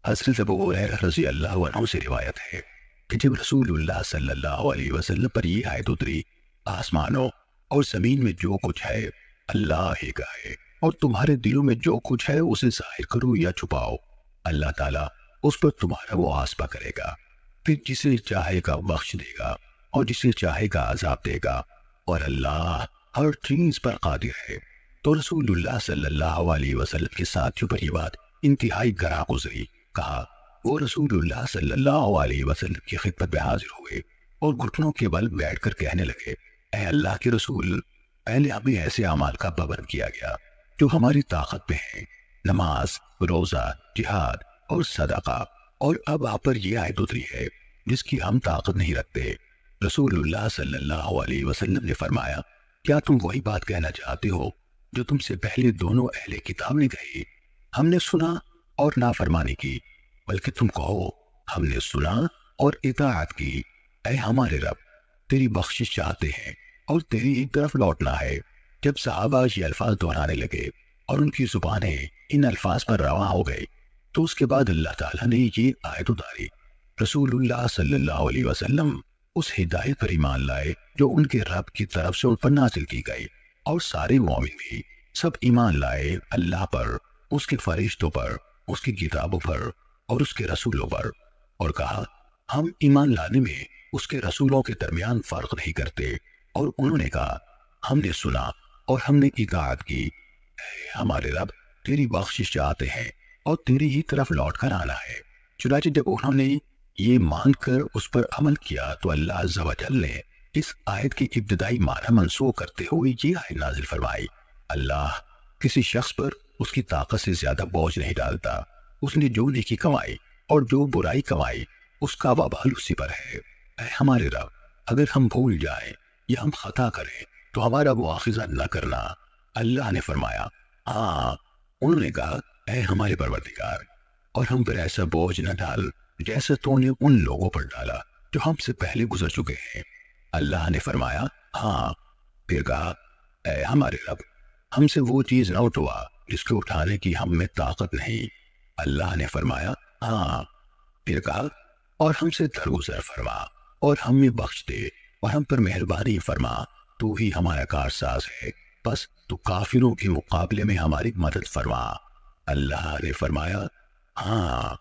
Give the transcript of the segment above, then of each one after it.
حضرت ابو ہریرہ رضی اللہ عنہ سے روایت ہے کہ جب رسول اللہ صلی اللہ علیہ وسلم پر یہ آیت اتری، آسمانوں اور زمین میں جو کچھ ہے اللہ ہی کا ہے، اور تمہارے دلوں میں جو کچھ ہے اسے ظاہر کرو یا چھپاؤ، اللہ تعالیٰ اس پر تمہارا محاسبہ کرے گا، پھر جسے چاہے گا بخش دے گا اور جسے چاہے گا عذاب دے گا، اور اللہ ہر چیز پر قادر ہے۔ تو رسول اللہ صلی اللہ علیہ وسلم کے ساتھیوں پر یہ بات انتہائی گراں گزری۔ کہا، وہ رسول اللہ صلی اللہ علیہ وسلم کی خدمت میں حاضر ہوئے اور گھٹنوں کے بل بیٹھ کر کہنے لگے، اے اللہ کے رسول، پہلے ہمیں ایسے اعمال کا پابند کیا گیا جو ہماری طاقت میں ہیں، نماز، روزہ، جہاد اور صدقہ، اور اب آپ پر یہ آیت اتری ہے جس کی ہم طاقت نہیں رکھتے۔ رسول اللہ صلی اللہ علیہ وسلم نے فرمایا، کیا تم وہی بات کہنا چاہتے ہو جو تم سے پہلے دونوں اہل کتاب نے کہی؟ ہم نے سنا اور نافرمانی کی، بلکہ تم کہو ہم نے سنا اور اطاعت کی۔ اے ہمارے رب، تیری بخشش چاہتے ہیں اور تیری ایک طرف لوٹنا ہے۔ جب صحابہ یہ الفاظ دہرانے لگے اور ان کی زبانیں ان الفاظ پر رواں ہو گئی، تو اس کے بعد اللہ تعالیٰ نے یہ آیت اتاری۔ رسول اللہ صلی اللہ علیہ وسلم اس ہدایت پر ایمان لائے جو ان کے رب کی طرف سے ان پر نازل کی گئی، اور سارے مومن بھی سب ایمان لائے اللہ پر، اس کے فرشتوں پر، اس کی کتابوں پر اور اس کے رسولوں پر، اور کہا، ہم ایمان لانے میں اس کے رسولوں کے درمیان فرق نہیں کرتے، اور انہوں نے کہا، ہم نے سنا اور ہم نے اطاعت کی۔ اے ہمارے رب، تیری بخشش چاہتے ہیں اور تیری ہی طرف لوٹ کر آنا ہے۔ چنانچہ جب انہوں نے یہ مان کر اس پر عمل کیا تو اللہ عز و جل نے اس آیت کی ابتدائی معنی منسوخ کرتے ہوئے یہ آیت نازل فرمائی، اللہ کسی شخص پر اس کی طاقت سے زیادہ بوجھ نہیں ڈالتا، اس نے جو نیکی کمائی اور جو برائی کمائی اس کا وبال اسی پر ہے۔ اے ہمارے رب، اگر ہم بھول جائیں یا ہم خطا کریں تو ہمارا مواخذہ نہ کرنا۔ اللہ نے فرمایا، ہاں۔ انہوں نے کہا، اے ہمارے پروردگار، اور ہم پر ایسا بوجھ نہ ڈال جیسا تو نے ان لوگوں پر ڈالا جو ہم سے پہلے گزر چکے ہیں۔ اللہ نے فرمایا، ہاں۔ پھر کہا، اے ہمارے رب، ہم سے وہ چیز نہ اٹھوا جس کو اٹھانے کی ہم میں طاقت نہیں۔ اللہ نے فرمایا، ہاں۔ پھر کہا، اور ہم سے درگزر فرما اور ہمیں بخش دے اور ہم پر مہربانی فرما، تو ہی ہمارا کارساز ہے، بس تو کافروں کے مقابلے میں ہماری مدد فرما۔ اللہ نے فرمایا، ہاں۔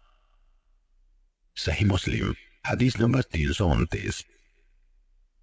صحیح مسلم حدیث نمبر 329۔